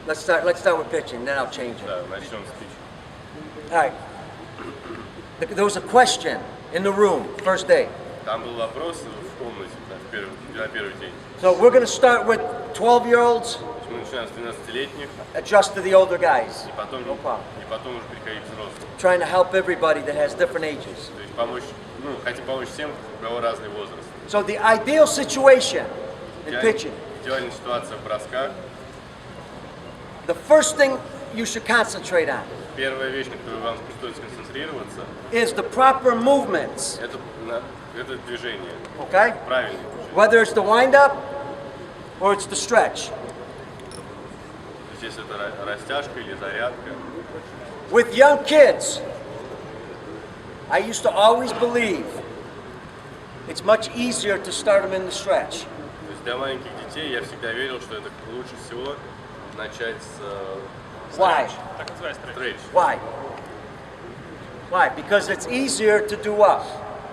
Let's start with pitching, then I'll change it. Да, начнем с питча. All right. There was a question in the room, first day. Там был вопрос в комнате на первый день. So we're going to start with 12-year-olds, Мы начинаем с 12-летних, adjust to the older guys, и потом уже переходить к взрослым. trying to help everybody that has different ages. То есть помочь, хотим помочь всем, у кого разный возраст. So the ideal situation in pitching, Идеальная ситуация в бросках. the first thing you should concentrate on Первая вещь, на которую вам стоит сконцентрироваться, is the proper movements, это движение. okay? Правильное движение. Whether it's the wind-up or it's the stretch. Здесь это растяжка или зарядка. With young kids, I used to always believe it's much easier to start them in the stretch. То есть для маленьких детей я всегда верил, что это лучше всего начать с Why? Так называется стретч. Why? Why? Because it's easier to do what?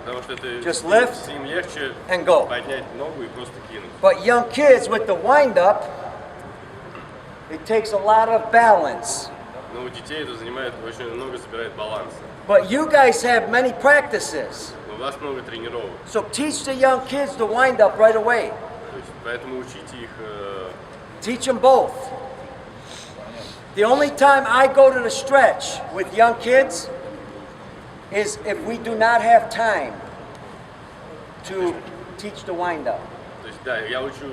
Потому что это Just lift с ним легче and go. поднять ногу и просто кинуть. But young kids with the wind-up, it takes a lot of balance. Но у детей это занимает очень много, забирает баланса. But you guys have many practices. У вас много тренировок, So teach the young kids the wind-up right away. то есть поэтому учите их. Teach them both. The only time I go to the stretch with young kids is if we do not have time to teach the wind-up. То есть да, я учу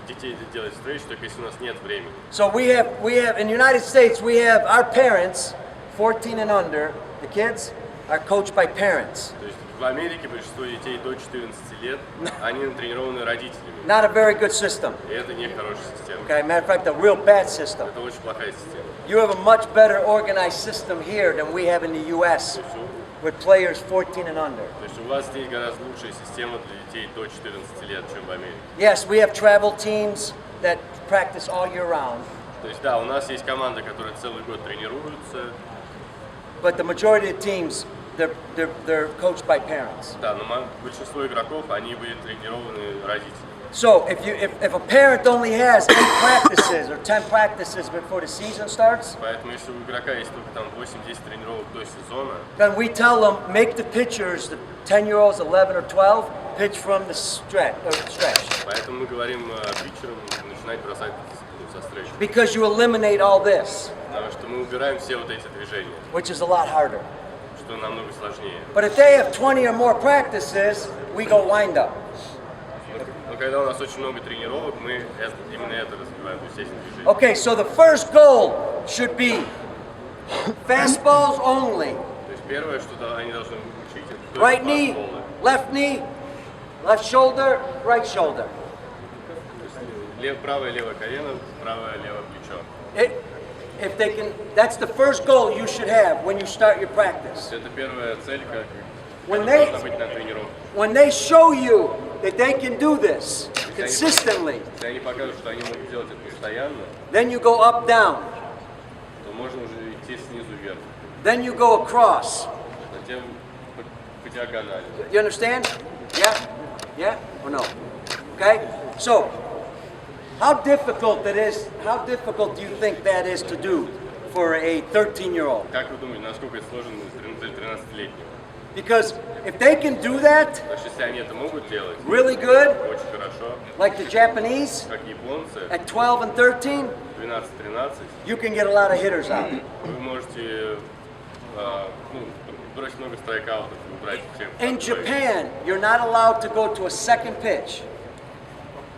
детей делать стретч, только если у нас нет времени. So we have in the United States we have our parents, 14 and under, the kids are coached by parents. То есть в Америке большинство детей до 14 лет, они натренированы родителями. Not a very good system. И это не хорошая система. Okay, matter of fact, a real bad system. Это очень плохая система. You have a much better organized system here than we have in the U.S. То есть with players 14 and under. То есть у вас здесь гораздо лучшая система для детей до 14 лет, чем в Америке. Yes, we have travel teams that practice all year round, То есть да, у нас есть команда, которая целый год тренируется, but the majority of teams, they're coached by parents. да, но большинство игроков, они были тренированы родителями. So if a parent only has 8 practices or 10 practices before the season starts, Поэтому если у игрока есть только там 8-10 тренировок до сезона, then we tell them, make the pitchers, the 10-year-olds, 11 or 12, pitch from the stretch. поэтому мы говорим питчерам начинать бросать со встречи. Because you eliminate all this, Потому что мы убираем все вот эти движения, which is a lot harder. что намного сложнее. But if they have 20 or more practices, we go wind up. Но когда у нас очень много тренировок, мы именно это развиваем, то есть эти движения. Okay, so the first goal should be fastballs only. То есть первое, что они должны учить, это Right только knee, фастболы. left shoulder, right shoulder. То есть правое левое колено, правое левое плечо. If they can, that's the first goal you should have when you start your practice. Это первая цель, как When they- должна быть на тренировке. When they show you that they can do this consistently, Если они покажут, что они могут делать это постоянно, then you go up, down, то можно уже идти снизу вверх, then you go across. затем по диагонали. You understand? Yeah? Yeah or no? Okay? So, how difficult do you think that is to do for a 13-year-old? Как вы думаете, насколько это сложно для 13-летнего? Because if they can do that Потому что если они это могут делать really good, очень хорошо, like the Japanese как японцы, at 12 and 13, 12-13, you can get a lot of hitters out. вы можете бросить много страйкаутов и убрать всех. In Japan, you're not allowed to go to a second pitch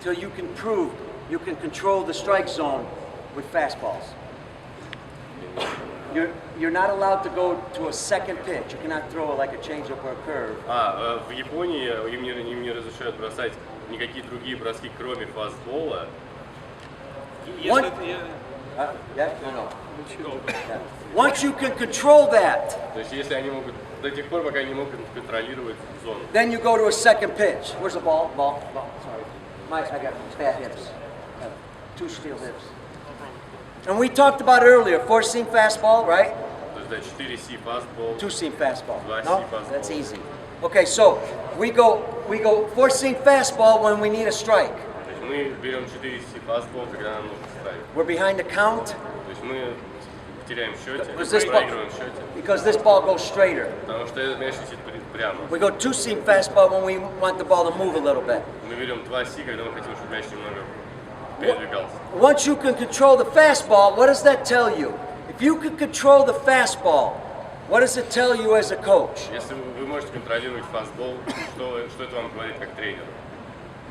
till you can prove you can control the strike zone with fastballs. You're not allowed to go to a second pitch. You cannot throw like a changeup or a curve. В Японии им не разрешают бросать никакие другие броски, кроме фастбола. One- Yeah? No. Yeah. Once you can control that, То есть если они могут, до тех пор, пока они могут контролировать зону. then you go to a second pitch. Where's the ball? Ball. Sorry. I got bad hips. Two steel hips. And we talked about earlier, four-seam fastball, right? То есть, да, 4C фастбол. Two-seam fastball. Два No? seam fastball. That's easy. Okay, so we go four-seam fastball when we need a strike. То есть мы берем 4 фастбол, когда нам нужно ставить. We're behind the count То есть мы теряем в счете, Was this проигрываем в счете, because this ball goes straighter. потому что этот мяч летит прямо. We go two-seam fastball when we want the ball to move a little bit. Мы берем 2 когда мы хотим, чтобы мяч немного передвигался. Once you can control the fastball, what does that tell you? If you can control the fastball, what does it tell you as a coach? Если вы можете контролировать фастбол, что это вам говорит как тренер?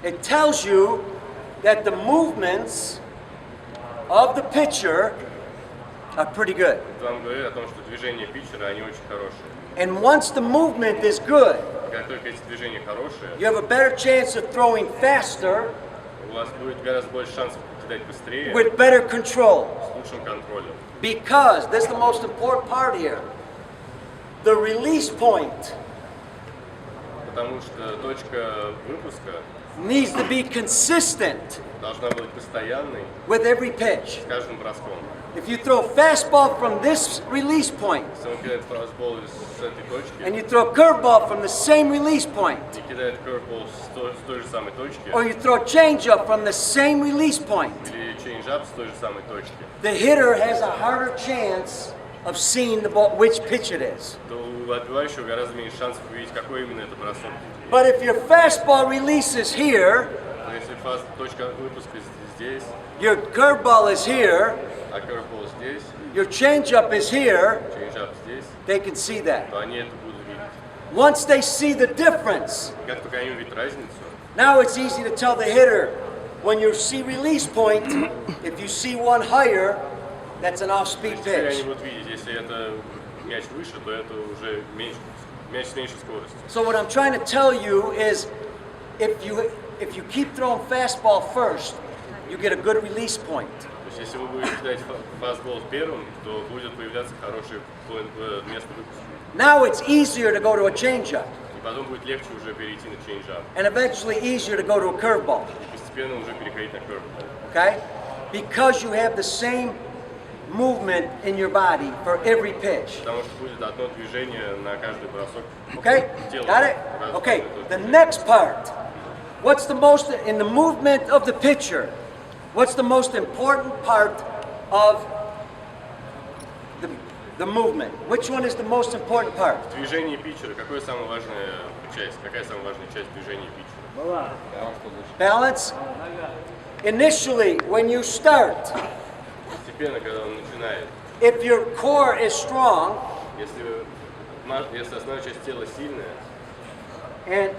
It tells you that the movements of the pitcher are pretty good. Это вам говорит о том, что движения питчера, они очень хорошие. And once the movement is good, И как только эти движения хорошие, you have a better chance of throwing faster у вас будет гораздо больше шансов кидать быстрее, with better control. с лучшим контролем. Because, this is the most important part here, the release point Потому что точка выпуска needs to be consistent должна быть постоянной with every pitch. с каждым броском. If you throw fastball from this release point Если он кидает фастбол с этой and точки you throw curveball from the same release point, и кидает curveball с той же самой точки, or you throw changeup from the same release point, или чейнджап с той же самой точки, the hitter has a harder chance of seeing the ball, which pitch it is. то у отбивающего гораздо меньше шансов увидеть, какой именно это бросок. But if your fastball releases here, Но если точка выпуска здесь, your curveball is here, а curveball здесь, your changeup is here, чейнджап здесь, they can see that. то они это будут видеть. Once they see the difference, И как только они увидят разницу, now it's easy to tell the hitter, when you see release point, if you see one higher, that's an off-speed теперь они pitch. будут видеть, если это мяч выше, то это уже меньше, мяч с меньшей скоростью. So what I'm trying to tell you is, if you keep throwing fastball first, you get a good release point. То есть если вы будете кидать фастбол первым, то будет появляться хорошее место выпуска. Now it's easier to go to a changeup, И потом будет легче уже перейти на чейнджап. and eventually easier to go to a curveball. И постепенно уже переходить на curveball. Okay? Because you have the same movement in your body for every pitch. Потому что будет одно движение на каждый бросок. Okay? Тело. Got it? Okay. The next part. What's the most in the movement of the pitcher? What's the most important part of the movement? Which one is the most important part? Движение питчера. Какая самая важная часть? Какая самая важная часть движения питчера? Balance? Initially, when you start, Постепенно, когда он начинает, if your core is strong если основная часть тела сильная, and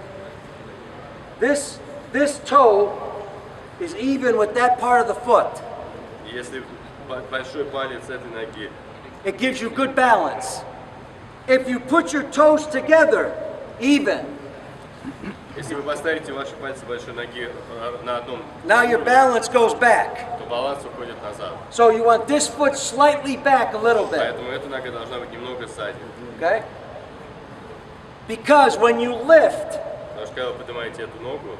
this toe is even with that part of the foot, и если большой палец этой ноги, it gives you good balance. If you put your toes together, even, если вы поставите ваши пальцы большой ноги на одном, now your balance goes back. то баланс уходит назад. So you want this foot slightly back a little bit, Поэтому эта нога должна быть немного сзади. okay? Because when you lift, Потому что когда вы поднимаете эту ногу,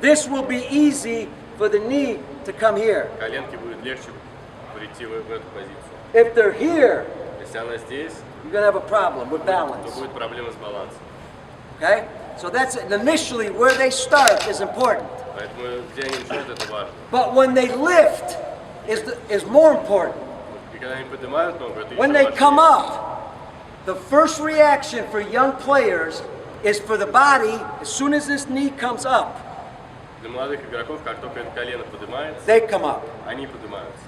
this will be easy for the knee to come here. коленке будет легче прийти в эту позицию. If they're here, Если она здесь, you're gonna have a problem with то balance, будет проблема с балансом. okay? So that's initially where they start is important. Поэтому где они начинают, это важно. But when they lift is more important. И когда они поднимают ногу, это When еще they come важнее. up, the first reaction for young players is for the body, as soon as this knee comes up, Для молодых игроков, как только это колено поднимается, they come up они поднимаются.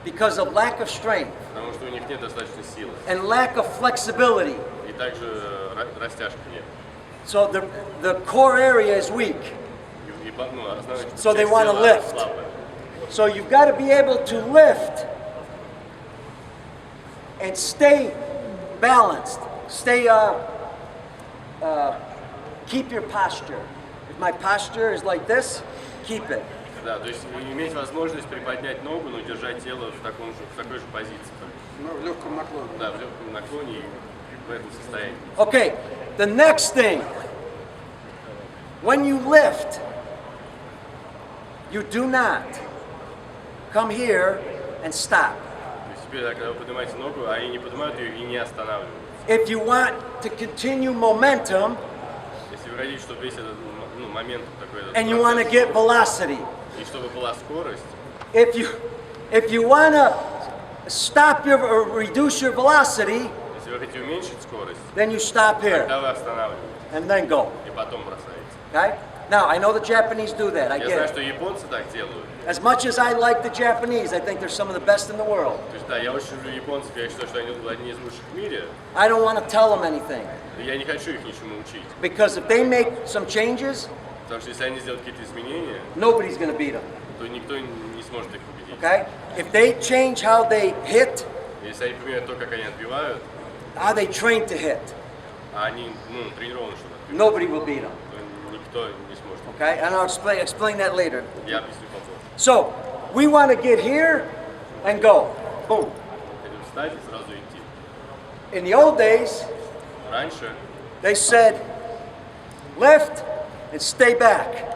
because of lack of strength Потому что у них нет достаточно силы. and lack of flexibility. И также растяжки нет. So the core area is weak. Основная So they часть wanna тела lift. слабая. So you've got to be able to lift and stay balanced. Stay, keep your posture. If my posture is like this, keep it. Да, то есть иметь возможность приподнять ногу, но держать тело в такой же позиции. Ну, в легком наклоне. Да, в легком наклоне и в этом состоянии. Okay, the next thing. When you lift, you do not come here and stop. То есть теперь, когда вы поднимаете ногу, они не поднимают ее и не останавливают. If you want to continue momentum Если вы хотите, чтобы весь этот момент такой, этот and you want to процесс, get velocity, и хотите, чтобы была скорость, if you want to stop your or reduce your velocity, если вы хотите уменьшить скорость, then you stop here тогда вы останавливаетесь and then go. и потом бросаете. Okay? Now, I know the Japanese do that. I Я get знаю, it. что японцы так делают. As much as I like the Japanese, I think they're some of the best in the world. То есть, да, я очень люблю японцев, я считаю, что они одни из лучших в мире. I don't want to tell them anything И я не хочу их ничему учить. because if they make some changes, Потому что если они сделают какие-то изменения, nobody's going to beat them. то никто не сможет их победить. Okay? If they change how they hit, Если они поменяют то, как они отбивают, how they train to hit, а они тренированы, чтобы отбивать, nobody will beat them. то никто не сможет. Okay? And I'll explain that later. Я объясню потом. So, we want to get here and go. Boom. Хотим встать и сразу идти. In the old days, Раньше they said, lift and stay back.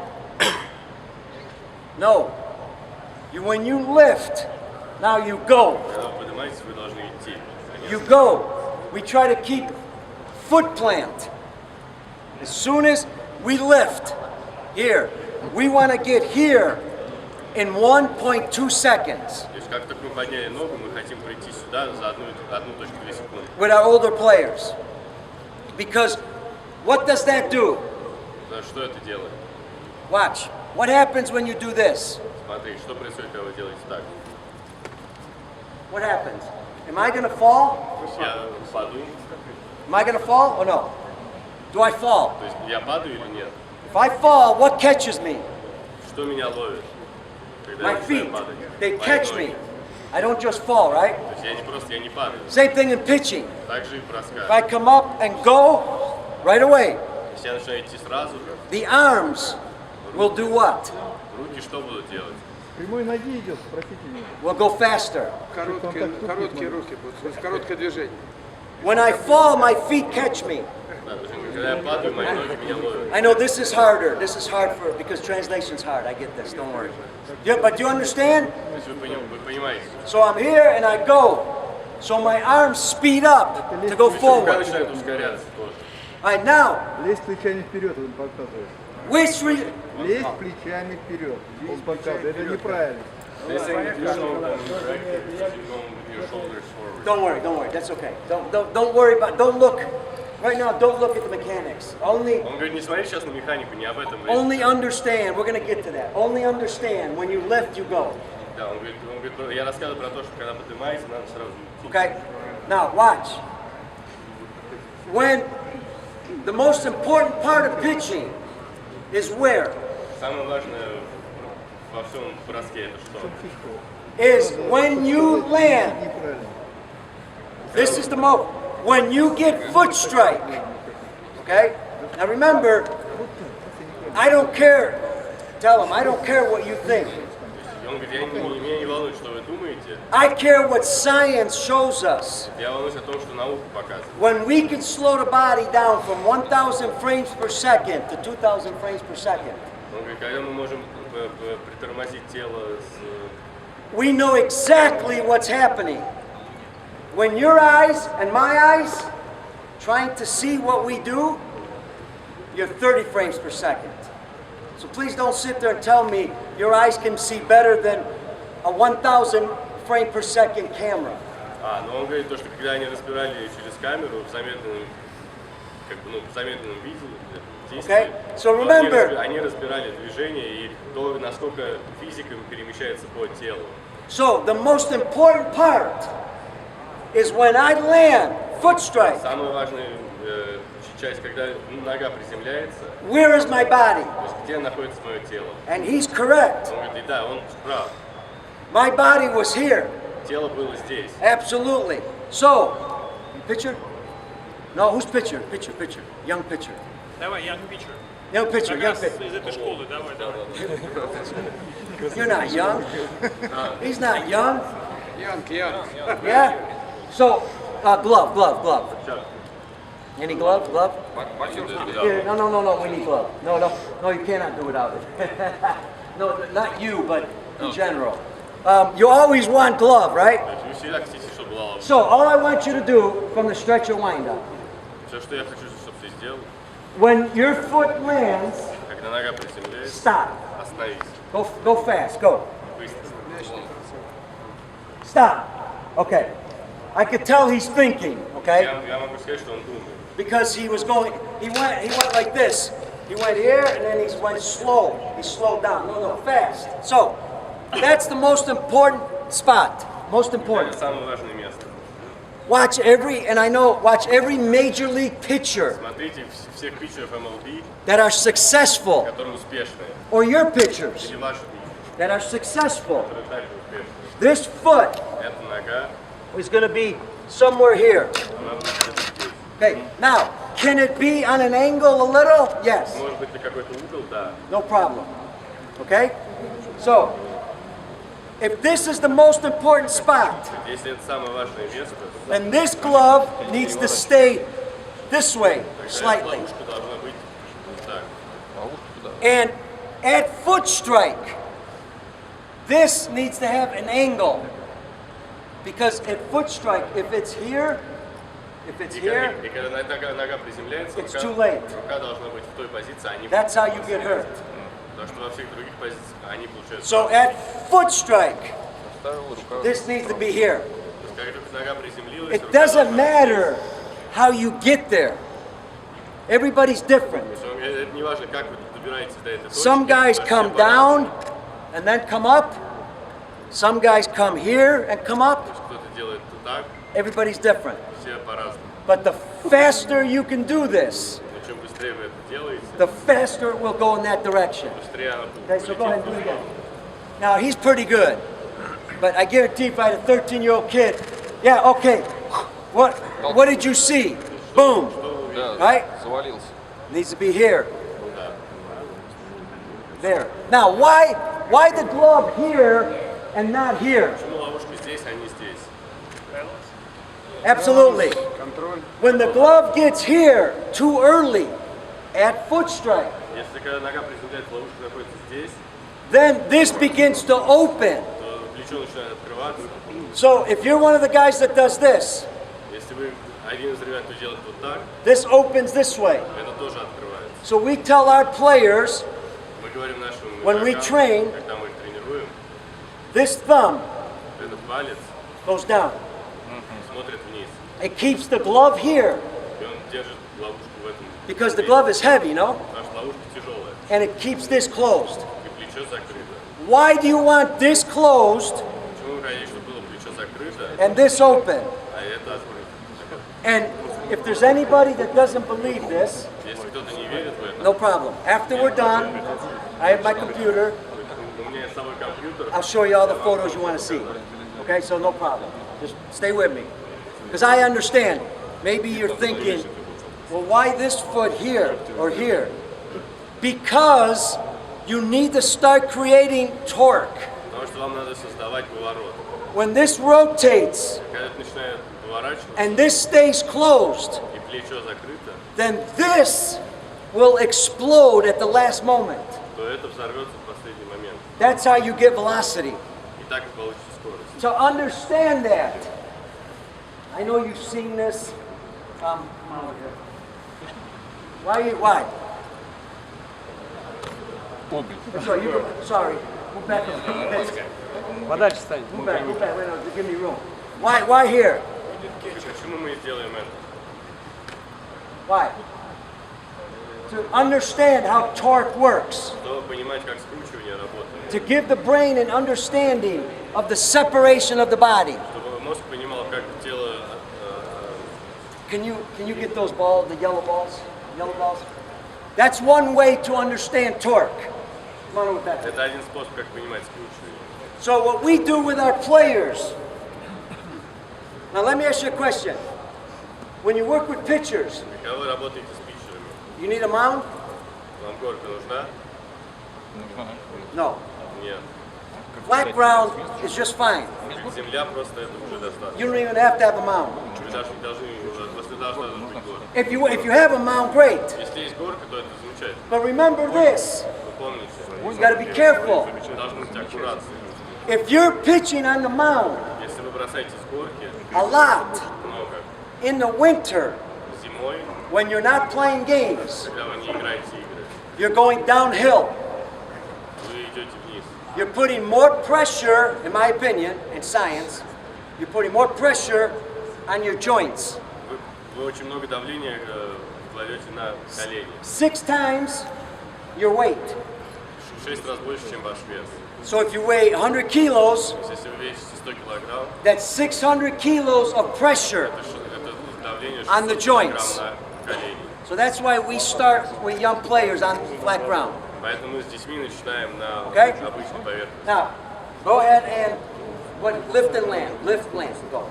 No. When you lift, now you go. когда вы поднимаетесь, вы должны идти. You go. We try to keep foot plant. As soon as we lift, here, we want to get here in 1.2 seconds То есть как только мы подняли ногу, мы хотим прийти сюда за 1.2 секунды. with our older players. Because what does that do? Да, что это делает? Watch. What happens when you do this? Смотри, что происходит, когда вы делаете так? What happens? Am I going to fall? Я падаю, Am I going to fall or no? Do I fall? то есть я падаю или нет? If I fall, what catches me? Что меня ловит, когда My я начинаю feet. падать? They Мои catch ноги. me. I don't just fall, right? То есть я не падаю. Same thing in pitching. Так же и в If бросках. I come up and go right away, Если я начинаю идти сразу, the arms will do what? руки что будут делать? Прямой ноги идет, спросите меня. Will go faster. Короткие руки будут, то есть короткое движение. When I fall, my feet catch me. Да, то есть, когда я падаю, мои ноги меня ловят. I know this is harder. This is hard for because translation's hard. I get this. Don't worry. Yeah, but do you understand? То есть вы понимаете. So I'm here and I go. So my arms speed up to go То есть рука forward. начинает ускоряться тоже. All right, now, Лезть плечами вперед, он показывает. which Лезть плечами вперед. Он показывает. Это неправильно. They're saying if you show them directly, you should go with your shoulders forward. Don't worry. That's okay. Don't worry about. Don't look. Right now, don't look at the mechanics. Only Он говорит, не смотри сейчас на механику, не об этом речь. Only understand, we're going to get to that. Only understand when you lift, you go. Да, он говорит, я рассказываю про то, что когда поднимаетесь, надо сразу идти. Okay? Now, watch. When the most important part of pitching is where? Самое важное во всем броске это что? Is when you land. Неправильно. This is the most. When you get foot strike. Okay? Now remember, I don't care. Tell them, I don't care what you think. И он говорит, меня не волнует, что вы думаете. I care what science shows us. Я волнуюсь о том, что наука показывает. When we can slow the body down from 1,000 frames per second to 2,000 frames per second, Он говорит, когда мы можем притормозить тело с... we know exactly what's happening. When your eyes and my eyes trying to see what we do, you're 30 frames per second. So please don't sit there and tell me your eyes can see better than a 1,000 frame per second camera. Но он говорит, то, что когда они разбирали через камеру в замедленном, в замедленном виде, действии, Okay? So то remember- они разбирали движение и то, насколько физика перемещается по телу. So the most important part is when I land, foot strike, Самая важная часть, когда нога приземляется, where is my body? то есть где находится мое тело. And he's correct. Он говорит, да, он прав. My body was here. Тело было здесь. Absolutely. So, pitcher? No, who's pitcher? Pitcher. Young pitcher. Давай, young pitcher. Young pitcher, Как young раз pitcher. из этой школы, давай. You're not young. He's not young. Янг. Yeah? So, glove. Any glove? Yeah, no, we need glove. No, you cannot do without it. No, not you, but in general. You always want glove, right? То есть вы всегда хотите, чтобы была ловушка. So, all I want you to do from the stretcher windup, Все, что я хочу, чтобы ты сделал, when your foot lands, когда нога приземляется, stop. остановись. Go fast. Go. Быстро. Stop. Okay. I could tell he's thinking. Okay. Я могу сказать, что он думает. Because he went like this. He went here and then he went slow. He slowed down. No, fast. So, that's the most important spot. Most Это important. самое важное место. Watch every major league pitcher Смотрите всех питчеров MLB, that are successful, которые успешные, or your pitchers или ваши питчеры, that are successful. которые также успешны. This foot Эта нога, is going to be somewhere here. она будет где-то здесь. Okay, now, can it be on an angle a little? Yes, Может быть, на какой-то угол, да. no problem. Okay? So, if this is the most important spot, Если это самое важное место, then this glove needs to stay this way тогда slightly. ловушка должна быть так. And at foot strike, this needs to have an angle. Because at foot strike, if it's here, И когда нога приземляется, It's too late. рука должна быть в той позиции, а не that's how you get hurt. Потому что во всех других позициях они получают. So at foot strike, this needs to be here. То есть, когда нога приземлилась, It рука doesn't должна- matter how you get there. Everybody's different. Это не важно, как вы добираетесь до этой точки. Some guys потому что come все по-разному. down and then come up. Some guys come here and come up. Кто-то делает так, Everybody's different. все по-разному. But the faster you can do this, Но чем быстрее вы это делаете, the faster it will go in that direction. быстрее она Okay, so go ahead and do it полетит. again. Now he's pretty good, but I guarantee if I had a 13-year-old kid, yeah, okay. What did you see? Boom. Right? Завалился. Needs to be here. There. Now why the glove here and not here? Почему ловушка здесь, а не здесь? Absolutely. Контроль. When the glove gets here too early at foot strike, Если когда нога приземляется, ловушка находится здесь, then this begins to open. то плечо начинает открываться. So if you're one of the guys that does this, Если вы один из ребят, кто делает вот так, this opens this way. это тоже открывается. So we tell our players, Мы говорим нашим When we игрокам, train- когда мы их тренируем, this thumb этот палец goes down. смотрит вниз, It keeps the glove here и он держит ловушку в этом. because the glove is heavy, no? Потому что ловушка тяжелая, And it keeps this closed. и плечо закрыто. Why do you want this closed Почему вы хотите, чтобы было плечо закрыто, and this open? а это открыто? And if there's anybody that doesn't believe this, Если кто-то не верит в это, no problem. After we're done, I have my computer. у меня есть с собой компьютер, I'll show you all the photos you want to see. Okay, so no problem. Just stay with me. Because I understand. Maybe you're thinking, well, why this foot here or here? Because you need to start creating torque. потому что вам надо создавать поворот. When this rotates Когда это начинает поворачиваться, and this stays closed, и плечо закрыто, then this will explode at the last moment. то это взорвется в последний момент. That's how you get velocity. И так и получится скорость. To understand that, I know you've seen this. Why? Sorry, sorry. Move back a bit. Подальше стань. Move back. Wait, no, give me room. Why here? Почему мы сделаем это? Why? To understand how torque works. Чтобы понимать, как скручивание работает. To give the brain an understanding of the separation of the body. Чтобы мозг понимал, как тело... Can you get those balls, the yellow balls? Yellow balls? That's one way to understand torque. Come on over back. Это один способ, как понимать скручивание. So what we do with our players. Now let me ask you a question. When you work with pitchers, Когда вы работаете с питчерами, you need a mound? вам горка нужна? No. Нет. Flat ground is just fine. Земля просто это уже достаточно. You don't even have to have a mound. Вы даже не должны, у вас не должна быть горка. If you have a mound, great. Если есть горка, то это замечательно. But remember this. Вы помните, You got to be careful. вы должны быть аккуратны. If you're pitching on the mound Если вы бросаете с горки a lot много, in the winter зимой, when you're not playing games, когда вы не играете игры, you're going downhill. вы идете вниз. you're putting more pressure, in my opinion, in science, you're putting more pressure on your joints. Вы очень много давления кладете на колени. 6 times your weight. 6 раз больше, чем ваш вес. So if you weigh 100 kilos, То есть, если вы весите 100 килограмм, that's 600 kilos of pressure. это давление On the 600 joints. килограмм на колени. So that's why we start with young players on flat ground. Поэтому мы с детьми начинаем на Okay. обычной поверхности. Now, go ahead and lift and land. Lift, land. Go.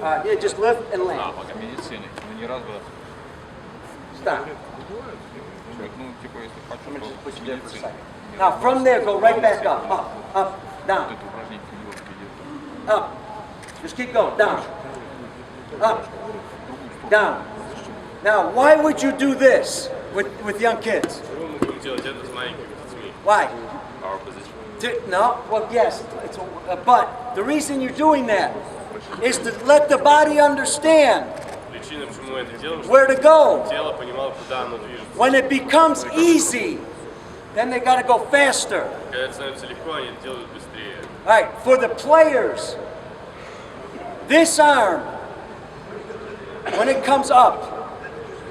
Yeah, just lift and land. Пока медицине. Ну, не раз бы Stop. человек, ну, типа, если хочу, I'm gonna just то put you there for a медицина. second. Now, from there, go right back up, down, Это упражнение тренировки идет. up. Just keep going, down, up, down. Now, why would you do this with young kids? Почему мы будем делать это с маленькими детьми? Why? Power position. No, well, yes, but the reason you're doing that is to let the body understand Причина, почему мы это делаем, where to go. чтобы тело понимало, куда оно движется. When it becomes easy, then they got to go faster. Когда это становится легко, они это делают быстрее. All right, for the players, this arm, when it comes up,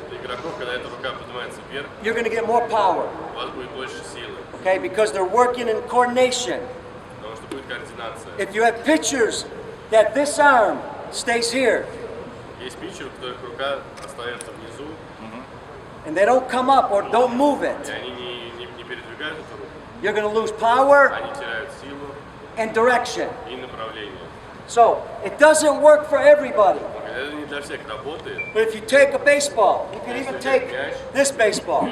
Для игроков, когда эта рука поднимается вверх, you're going to get more power, у вас будет больше силы, okay, because they're working in coordination. потому что будет координация. If you have pitchers that this arm stays here Есть питчеры, у которых рука остается внизу, and they don't come up or don't move и it, они не передвигают эту руку, you're going to lose power они теряют силу and direction. и направление. So it doesn't work for everybody. Когда это не для всех работает, But if you take a baseball, you can even take this baseball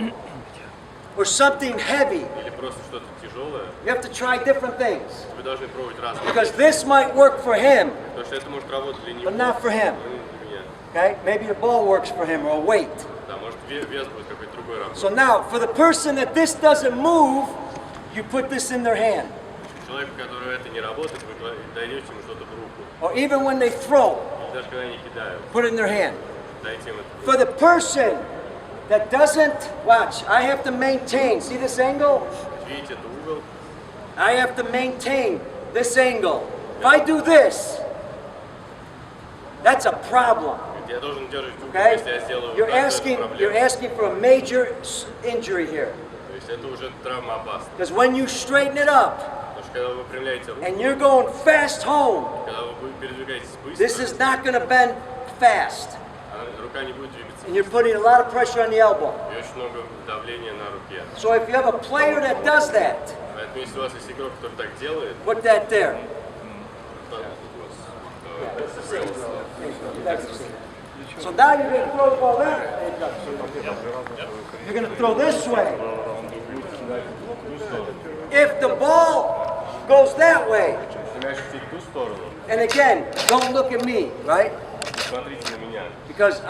or something heavy. или просто что-то тяжелое, You have to try different things вы должны пробовать разные. because this might work for him, Потому что это может работать для него, but not for him. но не для меня. Okay? Maybe the ball works for him or a weight. Да, может вес будет какой-то другой работать. So now, for the person that this doesn't move, you put this in their hand. Человеку, которому это не работает, вы даете ему что-то в руку. Or even when they throw, Или даже когда они кидают, put it in their hand. дайте им это в руку. For the person that doesn't, watch, I have to maintain, see this angle? Видите, это угол, I have to maintain this angle. If I do this, that's a problem. я должен держать угол, Okay? если я сделаю You're вот так, asking, это you're проблема. asking for a major injury here. То есть это уже травма опасна. Because when you straighten it up Потому что когда вы выпрямляете руку, and you're going fast home, когда вы передвигаетесь this быстро, is not going to bend fast. рука не будет двигаться. And you're putting a lot of pressure on the elbow. И очень много давления на руке. So if you have a player that does that, Поэтому если у вас есть игрок, который так делает, put that there. то So now you're going to throw the ball that way. You're going to throw this way. If the ball goes that way, мяч летит в ту сторону, and again, don't look at me, right? смотрите на меня. Because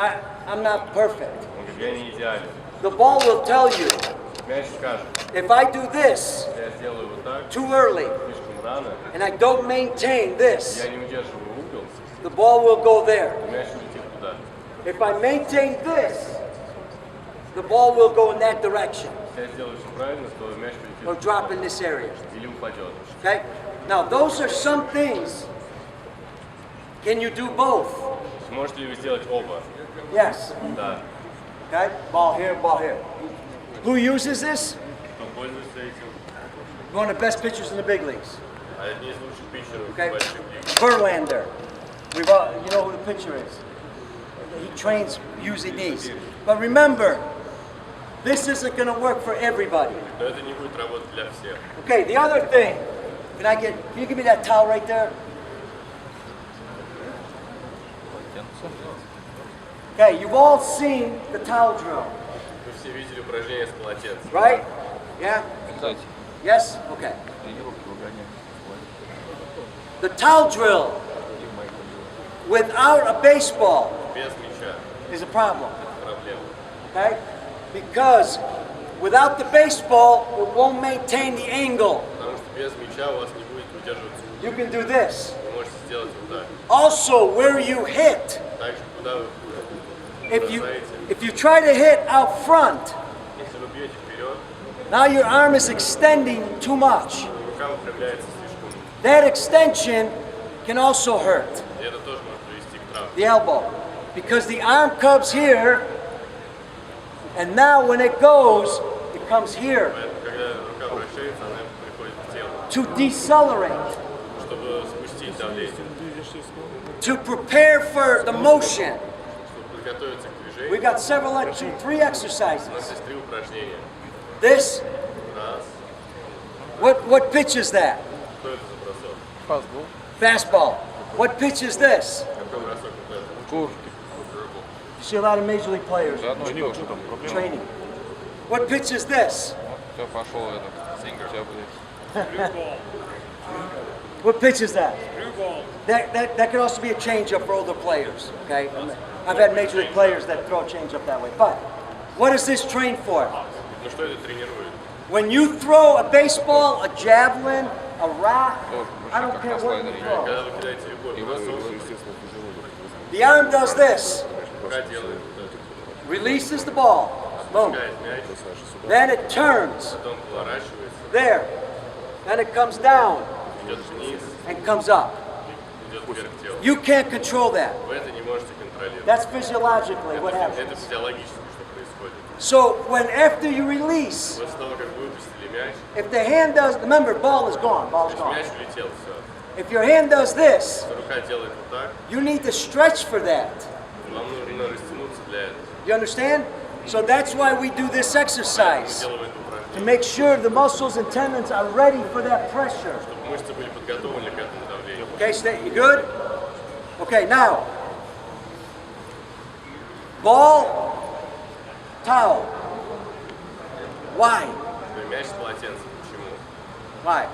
I'm not perfect. Он говорит, я не идеален. The ball will tell you, Мяч скажет, if I do this я сделаю вот так, too early слишком рано, and I don't maintain this, я не удерживаю угол, the ball will go there. мяч улетит туда. If I maintain this, the ball will go in that direction Если я сделаю все правильно, то мяч or улетит drop in this area. или упадет. Okay? Now, those are some things. Can you do both? Сможете ли вы сделать оба? Yes. Да. Okay? Ball here, ball here. Who uses this? Кто пользуется этим? One of the best pitchers in the big leagues. Одни из лучших питчеров Okay? в больших лигах. Verlander. We've all, you know who the pitcher is. He trains using these. But remember, this isn't going to work for everybody. Но это не будет работать для всех. Okay, the other thing. Can you give me that towel right there? Okay, you've all seen the towel drill, Вы все видели упражнение с полотенцем. right? Yeah? Кстати, Yes? Okay. тренировки выгоняют. The towel drill without a baseball Без мяча is a problem, проблема. okay? Because without the baseball, it won't maintain the angle. Потому что без мяча у вас не будет удерживаться угол. You can do this. Вы можете сделать вот так. Also, where you hit, Также, куда вы бросаете. if you try to hit out front, Если вы бьете вперед, now your arm is extending too much. рука рука выпрямляется слишком. That extension can also hurt И это тоже может привести к травме. the elbow because the arm comes here, and now when it goes, it comes here Поэтому, когда рука вращается, она приходит к телу, to decelerate, чтобы спустить давление, to prepare for the motion. чтобы подготовиться к We движению. got several, three У нас exercises. есть 3 упражнения. This, Раз. what pitch is that? Что это за бросок? Фастбол. Fastball. What pitch is this? Какой бросок вот это? Курки. You see a lot of major league players Заодно и то, что там проблема. training. What pitch is this? Все, пошел этот. Сингер. Все будет. Blue ball. What pitch is that? Blue ball. That could also be a changeup for older players. Okay, I've had major league players that throw a changeup that way. But what is this trained for? Ну что это тренирует? When you throw a baseball, a javelin, a rock, Тоже I don't как care на what you слайдере. throw. Когда вы кидаете любой бросок, The arm does this, рука делает вот это. releases the ball, boom. Пускает мяч, Then it turns потом поворачивается, there. Then it comes down идет вниз, and comes up. идет вверх тела. You can't control that. Вы это не можете контролировать. That's physiologically what Это happens. физиологически, что происходит. So when after you release, После того, как вы выпустили мяч, if the hand does, remember, ball is gone, ball is то есть gone. мяч улетел, все. If your hand does this, Рука делает вот так, you need to stretch for that. вам нужно растянуться для этого. You understand? So that's why we do this Мы exercise, делаем это to упражнение, make sure the muscles and tendons are ready for that pressure. чтобы мышцы были подготовлены к этому давлению. Okay, stay, you good? Okay, now, ball, towel. Why? Мяч с полотенцем. Почему? Why?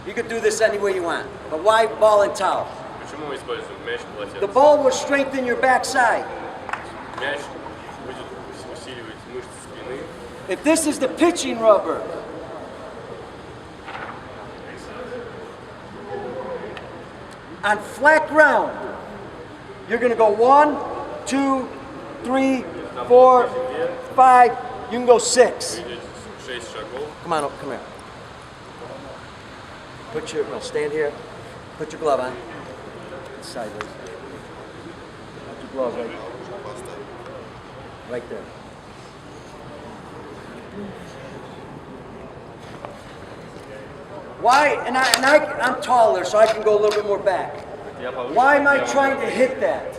You could do this any way you want, but why ball and towel? Почему мы используем мяч и полотенце? The ball will strengthen your backside. Мяч будет усиливать мышцы спины. If this is the pitching rubber, on flat ground, you're going to go 1, 2, 3, 4, 5. You can go 6. Идете 6 шагов. Come on, come here. Stand here. Put your glove on. Sideways. Put your glove right there. Why? I'm taller, so I can go a little bit more back. Я повыше, Why am I я trying to могу. hit that?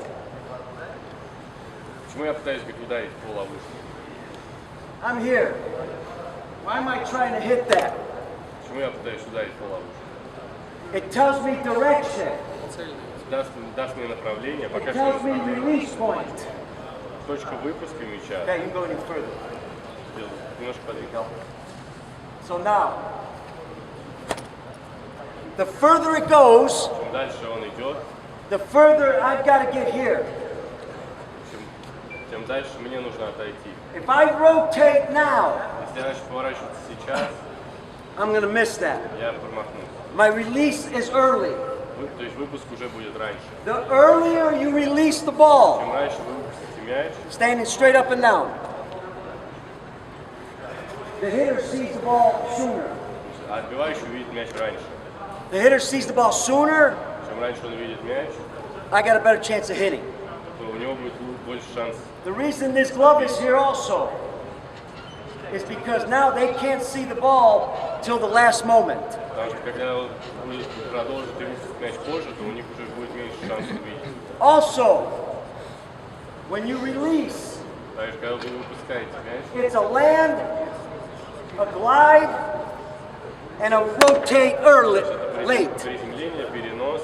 Почему я пытаюсь ударить пола выше? I'm here. Why am I trying to hit that? Почему я пытаюсь ударить пола выше? It tells me direction. Даст мне направление, It покажет tells me направление. release point. Точка выпуска мяча. Okay, you can go any further. Немножко подвигал. So now, the further it goes, Чем дальше он идет, the further I've got to get here. тем дальше мне нужно отойти. If I rotate now, Если я начну поворачиваться сейчас, I'm going to miss that. я промахнусь. My release is early. То есть выпуск уже будет раньше. The earlier you release the ball, Чем раньше вы выпустите мяч, standing straight up and down, the hitter sees the ball sooner. а отбивающий увидит мяч раньше. The hitter sees the ball sooner, Чем раньше он увидит мяч, I got a better chance of hitting. то у него будет больше шансов. The reason this glove is here also is because now they can't see the ball till the last moment. Потому что когда он будет продолжить и выпустить мяч позже, то у них уже будет меньше шансов увидеть. Also, when you release, Так что когда вы выпускаете мяч, it's a land, a glide, and a rotate early, late. приземление, перенос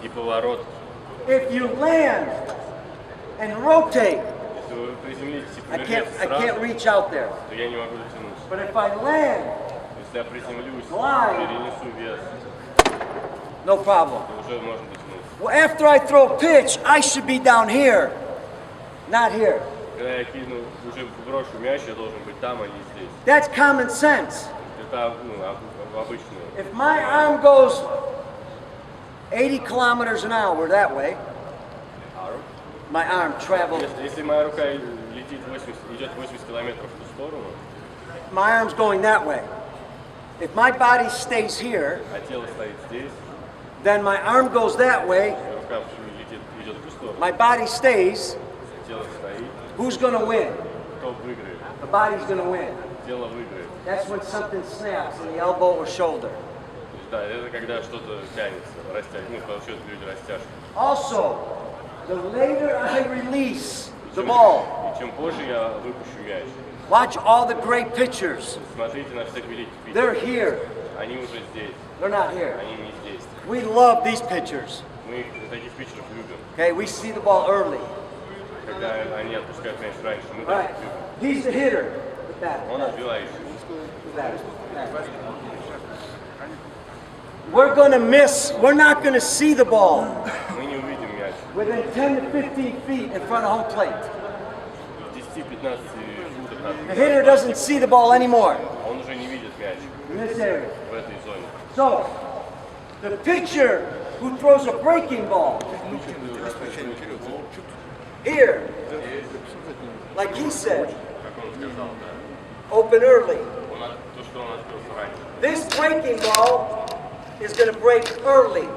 и поворот. If you land and rotate, Если вы приземлитесь и I can't повернете reach сразу, out there. то я не могу дотянуться. But if I land, Если я приземлюсь, Glide. перенесу вес, no problem. то уже можно дотянуться. Well, after I throw a pitch, I should be down here, not here. Когда я кину, уже брошу мяч, я должен быть там, а не здесь. That's common sense. Это обычно. If my arm goes 80 kilometers an hour that way, my arm travels, Если моя рука летит 80, идет 80 километров в ту сторону, my arm's going that way. If my body stays here, а тело стоит здесь, then my arm goes that way, рука летит, идет в ту сторону, my body stays, тело стоит, who's gonna win? кто выиграет? The body's gonna win. Тело выиграет. That's when something snaps in the elbow or shoulder. То есть, да, это когда что-то тянется, растягивает, ну, получают люди растяжку. Also, the later I release the ball, И чем позже я выпущу мяч, watch all the great pitchers. смотрите на всех великих They're питчеров. here. Они уже здесь, They're not here. они не здесь. We love these pitchers. Мы таких питчеров любим. Okay, we see the ball early. Когда они отпускают мяч раньше, мы All right. таких любим. He's the hitter. The batter. Он отбивающий. The batter. We're gonna miss. We're not gonna see the ball Мы не увидим мяч. within 10 to 15 feet in front of home plate. 10-15 футов The hitter doesn't see the ball anymore он уже не видит мяч in this area. в этой зоне. So, the pitcher who throws a breaking ball here, like he said, Как он сказал, да. open early. То, что он открылся раньше. This breaking ball is going to break early.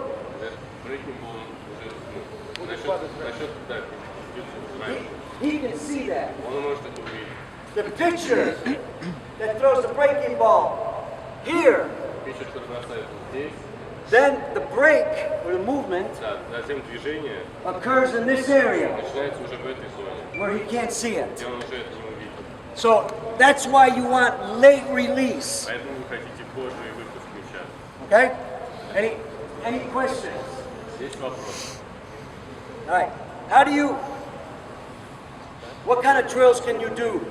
Брейкинг был уже, ну, насчет, да, раньше. He can see that. Он может это увидеть. The pitcher that throws the breaking ball here, Питчер, который бросает здесь, then the break or the movement да, затем движение occurs in this area начинается уже в этой зоне, where he can't see it. где он уже это не увидит. So that's why you want late release. Поэтому вы хотите позже выпуск мяча. Okay? Any questions? Есть вопрос. All right. What kind of drills can you do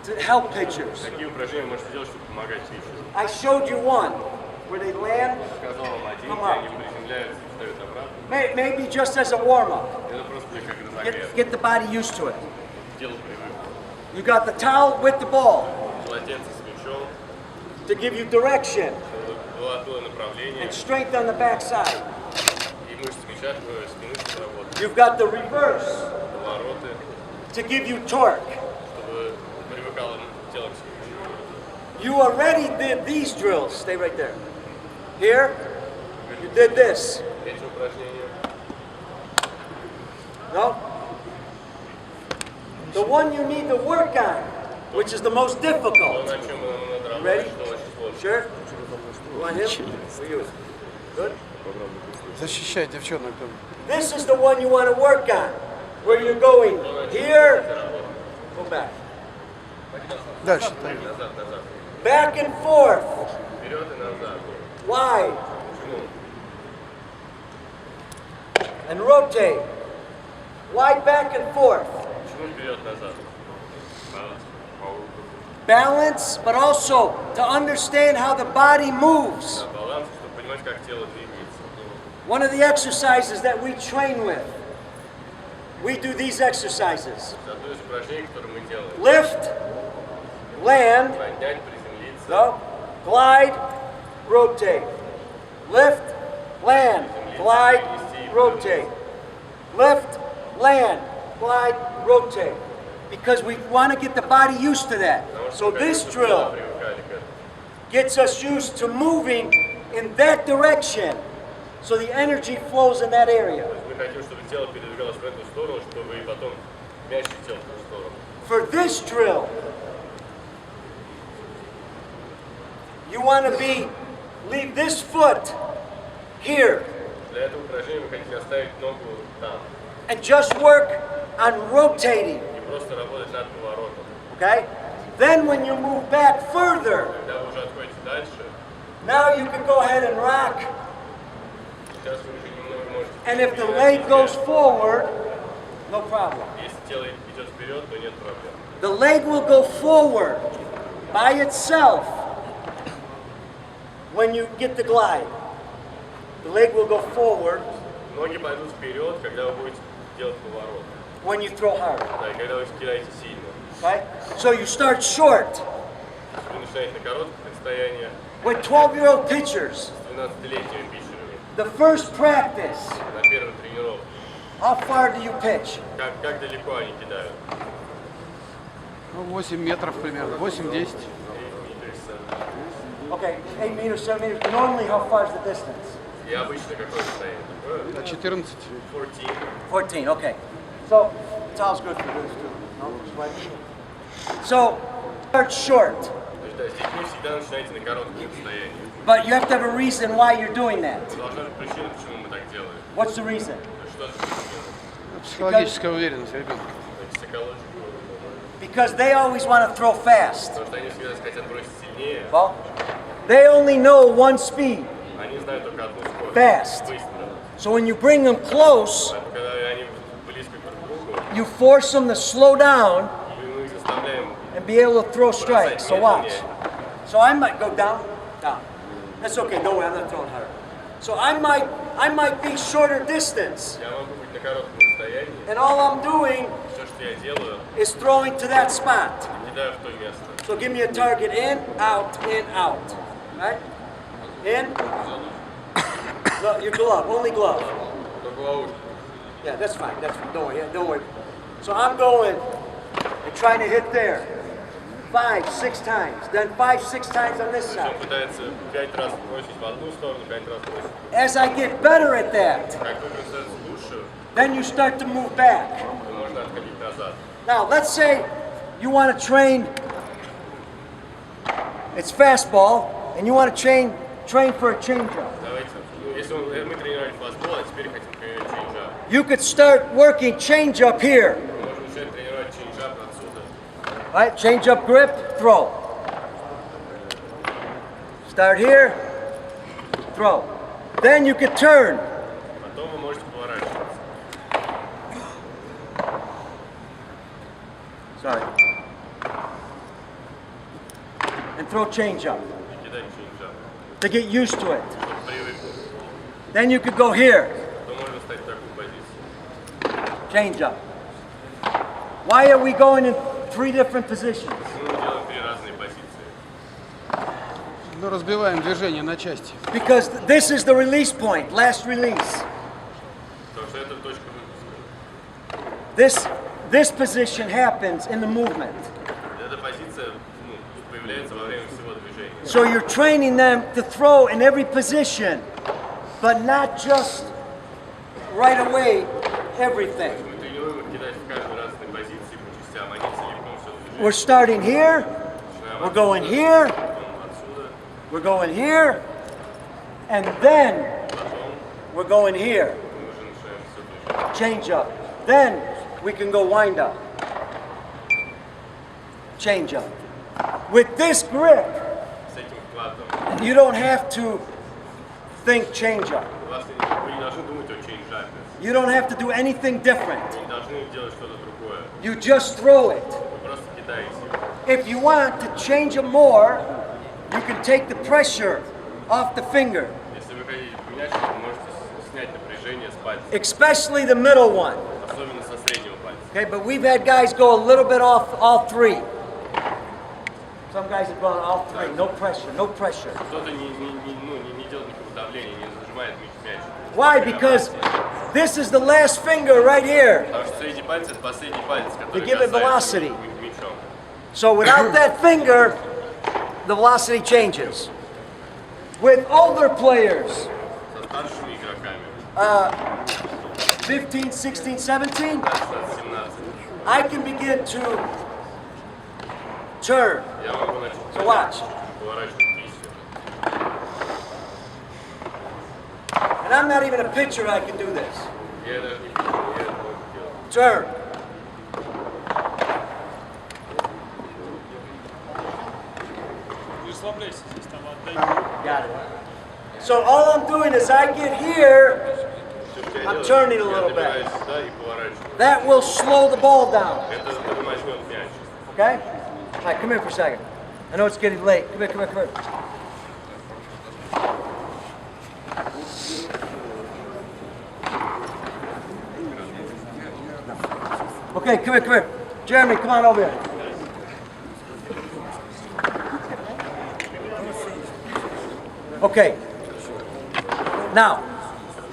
to help pitchers? Какие упражнения вы можете делать, чтобы помогать питчеру? I showed you one where they land, Показал вам один, Come где on. они приземляются и встают обратно. maybe just as a warm-up. Это просто для как разогрев. Get the body used to it. Тело привык. You got the towel with the ball Полотенце с мячом, to give you direction чтобы было было направление, and strength on the backside. и мышцы мяча, спины, чтобы работать. You've got the reverse Повороты, to give you torque. чтобы привыкало тело к мячу. You already did these drills. Stay right there. Here, you did this. Эти упражнения. No? The one you need to work on, which is the most То, difficult. на чем мы надо Ready? работать, что очень сложно. Sure? You want him? Or you? Good? Защищай девчонок. This is the one you want to work on. Where you're going here, go back. Дальше. Назад, назад. Back and forth. Вперед и назад. Wide. Почему? And rotate. Wide back and forth. Почему вперед-назад? Balance, but also to understand how the body moves. Баланс, чтобы понимать, как тело двигается. One of the exercises that we train with, we do these exercises. Одно из упражнений, которое мы делаем. Lift, land, Поднять, приземлиться. no, glide, rotate. Lift, land, glide, rotate. Lift, land, glide, rotate. Because we want to get the body used to that. So this drill Привыкали к этому. gets us used to moving in that direction. So the energy flows in that area. Мы хотим, чтобы тело передвигалось в эту сторону, чтобы и потом мяч летел в ту сторону. For this drill, you want to leave this foot here Для этого упражнения вы хотите оставить ногу там and just work on rotating, и просто работать над поворотом. okay? Then when you move back further, Когда вы уже отходите дальше, now you can go ahead and rock. сейчас вы уже немного можете... And if the leg goes forward, no problem. Если тело идет вперед, то нет проблем. The leg will go forward by itself when you get the glide. The leg will go forward Ноги пойдут вперед, когда вы будете делать поворот. when you throw hard. Да, и когда вы кидаете сильно. Okay? So you start short. Вы начинаете на короткое расстояние With 12-year-old pitchers, с 12-летними питчерами the first practice, на первой тренировке. how far do you pitch? Как далеко они кидают? 8 метров примерно, 8-10. Okay, 8 meters, 7 meters. Normally, how far is the distance? И обычно какое расстояние такое? На 14. 14. 14, okay. So, sounds good for this too. No, sweat. So, start short, То есть, да, с детьми всегда начинайте на коротком расстоянии. but you have to have a reason why you're doing that. Должна быть причина, почему мы так делаем. What's the reason? Что за причина? Психологическая уверенность ребенка. Это психология. Because they always want to throw fast. Потому что они всегда хотят бросить сильнее. Well, they only know one speed, Они знают только одну скорость. fast. Быстро. So when you bring them close, Поэтому, когда они близко друг к другу, you force them to slow down мы их заставляем and be able to throw strikes. So watch. So I might go down, down. That's okay. Don't worry. I'm not throwing hard. So I might be shorter distance, Я могу быть на коротком расстоянии. and all I'm doing Все, что я делаю, is throwing to that spot. кидаю в то место. So give me a target in, out, right? In. No, your glove, only glove. Только ловушка. Yeah, that's fine. That's fine. Don't worry. Yeah, don't worry. So I'm going and trying to hit there 5, 6 times. Then 5, 6 times on this Он side. пытается 5 раз бросить в одну сторону, 5 раз бросить. As I get better at that, Как только он становится лучше, then you start to move back. то можно отходить назад. Now, let's say you want to train. It's fastball, and you want to train for a changeup. Давайте, если мы тренировали фастбол, а теперь хотим тренировать чейнджап. You could start working changeup here. Мы можем начать тренировать чейнджап отсюда. Right? Change up grip, throw. Start here, throw. Then you could turn. Потом вы можете поворачиваться. Sorry. And throw change up И кидать чейнджап. to get used to it. Чтобы привыкнуть. Then you could go here, То можно стать в такую позицию. change up. Why are we going in 3 different positions? Мы делаем 3 разные позиции. Ну, разбиваем движение на части. Because this is the release point, last release. Потому что это точка выпуска. This position happens in the movement. Эта позиция появляется во время всего движения. So you're training them to throw in every position, but not just right away everything. Мы тренируем их кидать в каждой разной позиции по частям, они целиком все движение. We're starting here, Начинаем we're going отсюда, here, потом отсюда, we're going here, and then потом we're going here. мы уже начинаем все движение. Change up. Then we can go wind up. Change up. With this grip, С этим вкладом you don't have to think change up. вы не должны думать о чейнджапе. You don't have to do anything different. Вы не должны делать что-то другое. You just throw it. Вы просто кидаете его. If you want to change it more, you can take the pressure off the finger, Если вы хотите поменять, вы можете снять напряжение с пальца, especially the middle one. особенно со среднего пальца. Okay, but we've had guys go a little bit off all 3. Some guys have gone all 3. No pressure, no pressure. Кто-то не делает никакого давления, не зажимает мяч. Why? Because this is the last finger right here. Потому что средний палец — это последний палец, который give it касается velocity. мячом. So without that finger, the velocity changes. With older players, Со старшими игроками, 15, 16, 17, 16-17, I can begin to turn. я могу начать So watch. поворачивать кистью. And I'm not even a pitcher, I can do this. Я даже не пишу, я это могу делать. Turn. Не расслабляйся здесь, там отдай. Got it. So all I'm doing is I get here, Всё, что я I'm делаю, turning a я little bit. добираюсь сюда и поворачиваю. that will slow the ball down. Это возьмет мяч. Okay? All right, come here for a second. I know it's getting late. Come here, come here, come here. Okay, come here, come here. Jeremy, come on over here. Okay. Now,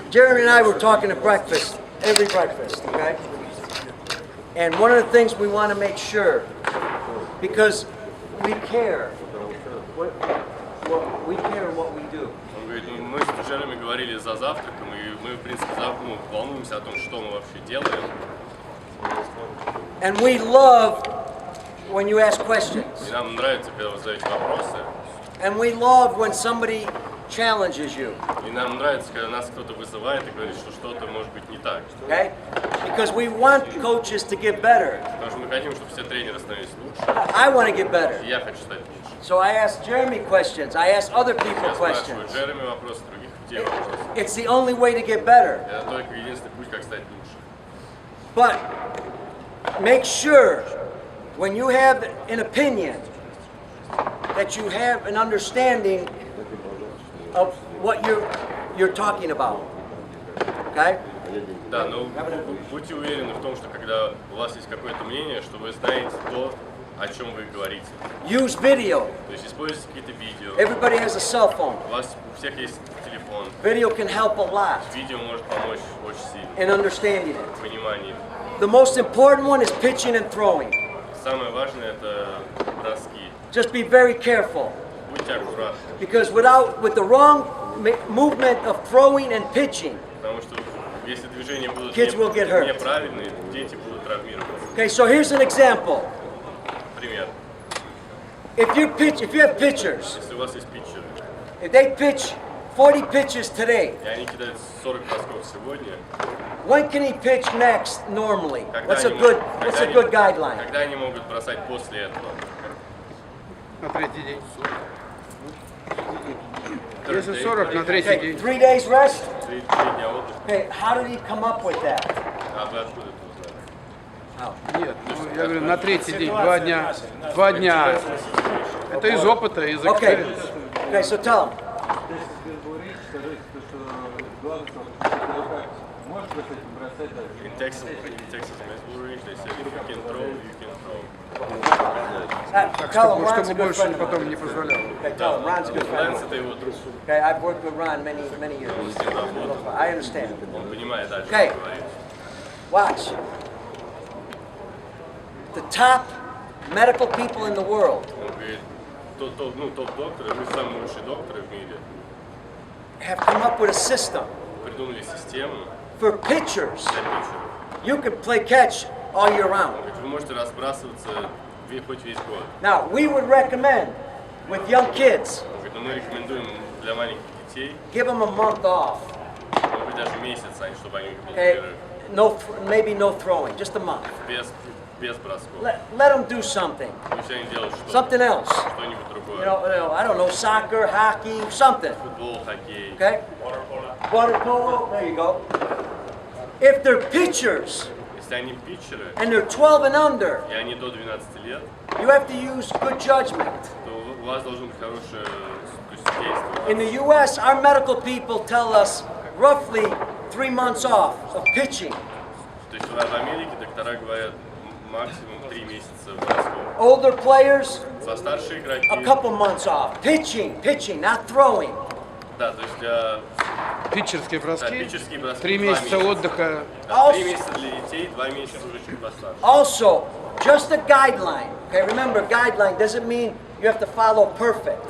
Jeremy and I were talking at breakfast, every breakfast, okay? And one of the things we want to make sure, because we care what говорили за завтраком, и мы, в принципе, волнуемся о том, что мы вообще делаем. And we love when you ask questions. И нам нравится, когда вы задаете вопросы. And we love when somebody challenges you. И нам нравится, когда нас кто-то вызывает и говорит, что что-то может быть не так. Okay? Because we want coaches to get better. Потому что мы хотим, чтобы все тренеры становились лучше. I want to get better. И я хочу стать лучше. So I ask Jeremy questions. I ask other people Я спрашиваю questions. Джереми вопросы, других людей вопросы. It's the only way to get better. Это только единственный путь, как стать лучше. But make sure when you have an opinion that you have an understanding of what you're talking about. Okay? Да, но будьте уверены в том, что когда у вас есть какое-то мнение, что вы знаете то, о чем вы говорите. Use video. То есть используйте какие-то видео. Everybody has a cell phone. У вас у всех есть телефон. Video can help a lot Видео может помочь очень сильно in understanding it. в понимании. The most important one is pitching and throwing. Самое важное это броски. Just be very careful Будьте аккуратны, because with the wrong movement of throwing and pitching, потому что если движения будут Kids will get hurt. неправильные, дети будут травмироваться. okay, so here's an example. Пример. If you have pitchers, Если у вас есть питчеры, if they pitch 40 pitches today, и они кидают 40 бросков сегодня, when can he pitch next normally? когда What's a они good могут- what's когда a они- good guideline? Когда они могут бросать после этого? На третий день. Third Если day, 40 на третий Okay, день. 3 days rest? Три дня отдыха. Okay, how did he come up with that? А вы откуда это узнали? Нет, ну, я говорю, на третий день, 2 дня. 2 дня. Это из опыта, из Okay. экспириенса. Okay, so tell him. In Texas, Missouri, they said if you can throw, you can throw. Tell him Ron's a Чтобы good больше friend of mine. потом не позволял. Okay, tell him Ron's a good friend. Лэнс это его друг. Okay, I've worked with Ron many years. Он с ним работал. I understand. Он понимает, да, о чем Okay. он говорит. Watch. The top medical people in the world Он говорит, топ-докторы, вы самые лучшие докторы в мире, have come up with a system придумали систему for pitchers. для питчеров. You can play catch all year round. Он говорит, вы можете разбрасываться хоть весь год. Now, we would recommend with young kids, Он говорит, но мы рекомендуем для маленьких детей, give them a month off. может быть, даже месяц, чтобы они были Okay, перерыв. maybe no throwing, just a month. Без бросков. Let them do something, Пусть они делают something else. что-нибудь You другое. know, I don't know, soccer, hockey, something. Футбол, хоккей. Okay? Water polo, there you go. If they're pitchers Если они питчеры, and they're 12 and under, и они до 12 лет, you have to use good judgment. то у вас должно быть хорошее то есть, действие. In the U.S., our medical people tell us roughly 3 months off of pitching. То есть в Америке доктора говорят максимум 3 месяца бросков. Older players, За старшие игроки, a couple months off. Pitching, not throwing. да, то есть для Питчерские броски. питчерские броски 3 2 месяца отдыха. Да, 3 месяца для детей, 2 месяца уже чуть постарше. Also, just a guideline. Okay, remember, guideline doesn't mean you have to follow perfect.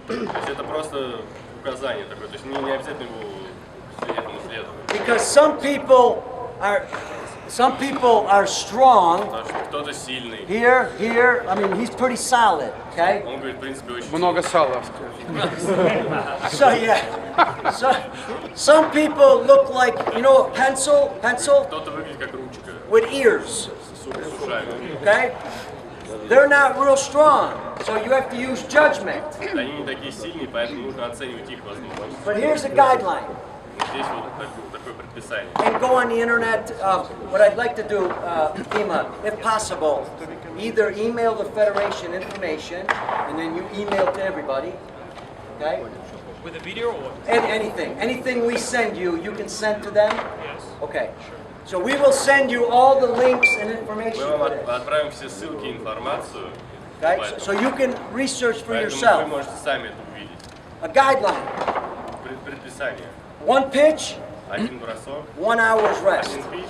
То есть это просто указание такое, то есть не обязательно его этому следовать. Because some people are strong. Потому что кто-то сильный, Here, I mean, he's pretty solid, okay? он говорит, в принципе, очень Много сала. So, yeah. So, some people look like, you know, a pencil Кто-то выглядит как ручка with ears, с ушами. okay? They're not real strong, so you have to use judgment. Они не такие сильные, поэтому нужно оценивать их возможности. But here's a guideline. Но здесь вот такое предписание. And go on the internet. What I'd like to do, Dima, if possible, either email the Federation information, and then you email to everybody, okay? With a video or what? Anything we send you, you can send to them? Yes. Okay. So we will send you all the links and information Мы for вам this, отправим все ссылки и информацию, okay? So you can research for поэтому вы yourself. можете сами это увидеть. A guideline, Предписание. 1 pitch, Один бросок, 1 hour's rest. один пич,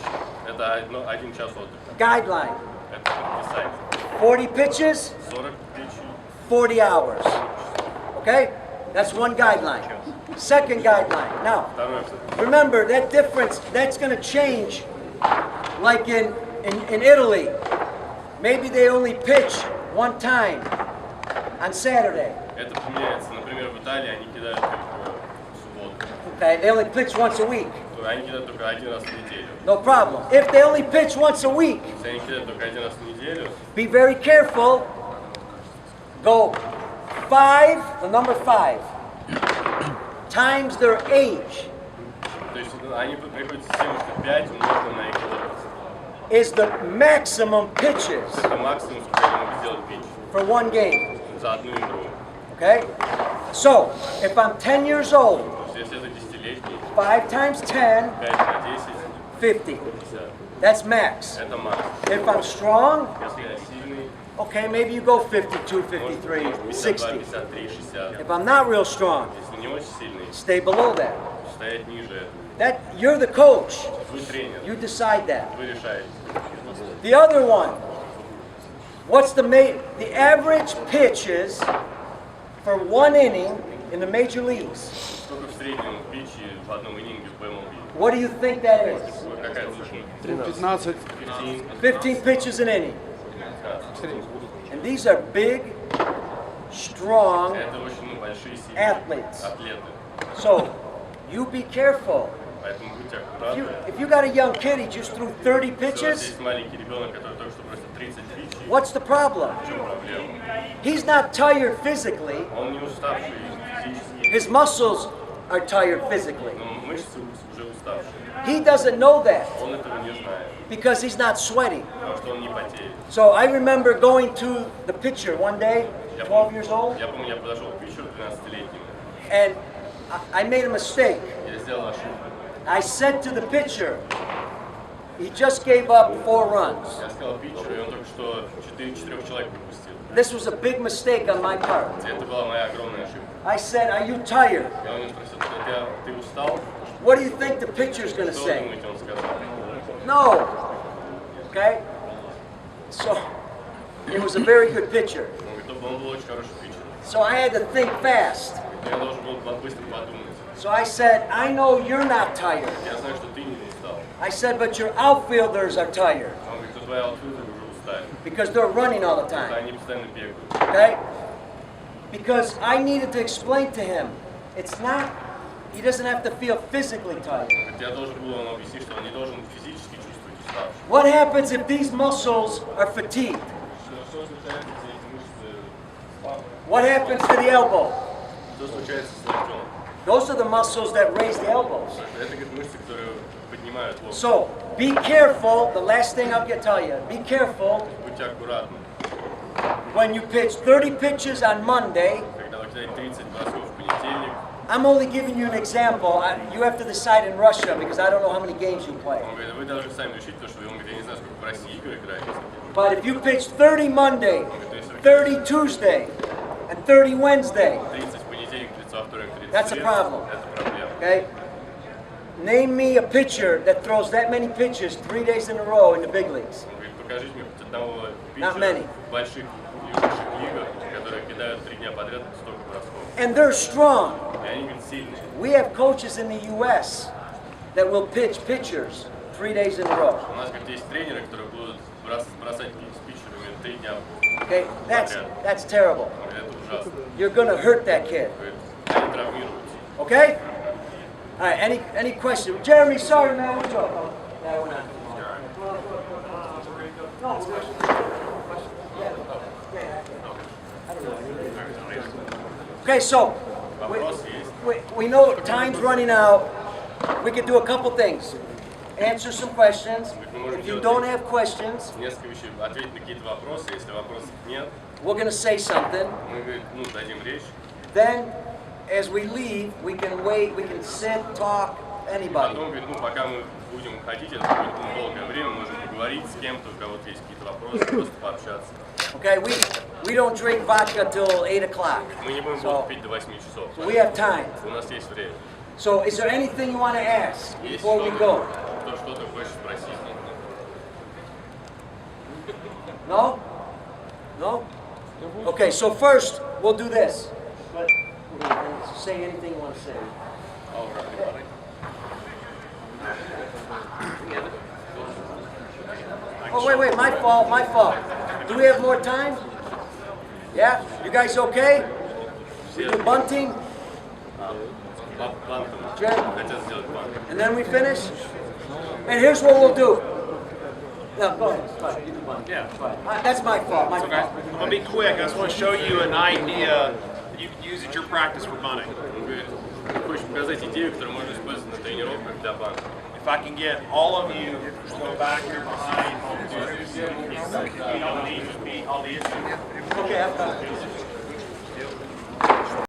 это 1 час отдыха. Guideline, Это предписание. 40 pitches, 40 пичей. 40 hours. Okay? That's one guideline. Second guideline. Now, Второе, что remember that difference, that's going to change like in Italy. Maybe they only pitch one time on Saturday. это поменяется. Например, в Италии они кидают только в субботу. Okay, they only pitch once a week. Они кидают только один раз в неделю. No problem. If they only pitch once a week, Если они кидают только один раз в неделю, be very careful. Go 5, the number 5, times their age то есть они приходят к системе, что 5 умножено на их возраст. is the maximum pitches Это максимум, сколько я могу сделать питч for one game. за одну игру. Okay? So, if I'm 10 years old, То есть если это 10-летний, 5 times 10, 5 на 10, 50. 50. That's max. Это макс. If I'm strong, Если я сильный, okay, maybe you go 52, может 53, 52, 60. 53, 60. If I'm not real strong, Если не очень сильный, stay below that. стоять ниже. That you're the coach. Вы тренер, You decide that. вы решаете. The other one, what's the average pitches for one inning in the major leagues? Сколько в среднем питчи в одном ининге в MLB? What do you think that is? Какая цифра? 15. 15 pitches an inning. 15. And these are big, strong Это очень большие сильные athletes. атлеты. So, you be careful. Поэтому будьте If you, аккуратны. if you got a young kid, he just threw 30 Если у вас pitches, есть маленький ребенок, который только что бросил 30 питчей, what's the problem? в чем проблема? He's not tired physically. Он не уставший физически, His muscles are tired physically. но мышцы уже уставшие. He doesn't know that Он этого не знает, because he's not sweating. потому что он не потеет. So I remember going to the pitcher one day, 12 years old, Я помню, я подошел к питчеру 12-летнему. and I made a mistake. Я сделал ошибку. I said to the pitcher, he just gave up 4 runs. Я сказал питчеру, и он только что 4 человек выпустил. This was a big mistake on my part. И это была моя огромная ошибка. I said, are you tired? Я у него спросил, ты устал? What do you think the pitcher's going to Что вы say? думаете, он сказал? No. Okay? So, it was a very good pitcher. Он говорит, он был очень хороший питчер. So I had to think fast. Я должен был быстро подумать. So I said, I know you're not tired. Я знаю, что ты не устал. I said, but your outfielders are tired Он говорит, что твои аутфилдеры уже устали. because they're running all the Да, time. они постоянно бегают. Okay? Because I needed to explain to him, it's not, he doesn't have to feel physically tired. Я должен был ему объяснить, что он не должен физически чувствовать уставшим. What happens if these muscles are fatigued? Что случается, если эти мышцы слабы? What happens to the elbow? Что случается с локтем? Those are the muscles that раise the elbows. Это говорит, мышцы, которые поднимают локоть. So, be careful. The last thing I'll tell you, be careful Будьте аккуратны. when you pitch 30 pitches on Monday. Когда вы кидаете 30 бросков в понедельник, I'm only giving you an example. You have to decide in Russia because I don't know how many games you play. он говорит, вы должны сами решить то, что он говорит, я не знаю, сколько в России игр играете. But if you pitch 30 Monday, 30 Tuesday, and 30 Wednesday, 30 в понедельник, 30 во вторник, 30 That's a в среду, problem. это проблема. okay? Name me a pitcher that throws that many pitches 3 days in a row in the big leagues. Он говорит, покажите мне хоть одного Not many. питчера в больших и высших лигах, которые кидают 3 дня подряд столько бросков. And they're strong. И они, говорит, сильные. We have coaches in the U.S. that will pitch pitchers 3 days in a row. У нас, говорит, есть тренеры, которые будут бросать с питчерами 3 дня Okay, подряд. that's terrible. Он говорит, это ужасно. You're gonna hurt that kid. Говорит, они травмируются. Okay? All right. Any questions? Jeremy, sorry, man. What's up? Yeah, we're not. No, it's good. Okay, so Вопрос есть. we know time's running out. We could do a couple things. Answer some questions. If you don't have questions, Несколько вещей. Ответить на какие-то вопросы. Если вопросов нет, we're gonna say something. мы, говорит, дадим речь. Then, as we leave, we can wait. We can sit, talk, anybody. Потом, говорит, пока мы будем уходить, это будет долгое время, можем поговорить с кем-то, у кого-то есть какие-то вопросы, просто пообщаться. Okay, we don't drink vodka till 8 o'clock. Мы не будем So, водку пить до 8 часов. we have time. У нас есть время. So, is there anything you want to ask Есть before we go? что ты хочешь спросить? No? No? Okay, so first, we'll do this. Say anything you want to say. Oh, wait, my fault, my fault. Do we have more time? Yeah? You guys okay? We do bunting, Банком. Jen, Хотят сделать банк. and then we finish? And here's what we'll do. No, go ahead. Go ahead. You do bunting. Yeah. That's my fault, my Okay. fault. I'm gonna be quick. I just want to show you an idea that you can use at your practice for bunting. Он говорит, хочешь показать идею, которую можно использовать на тренировках для банка. If I can get all of you to go back here behind, feet on the knees, feet on the issue. Okay, I've got it.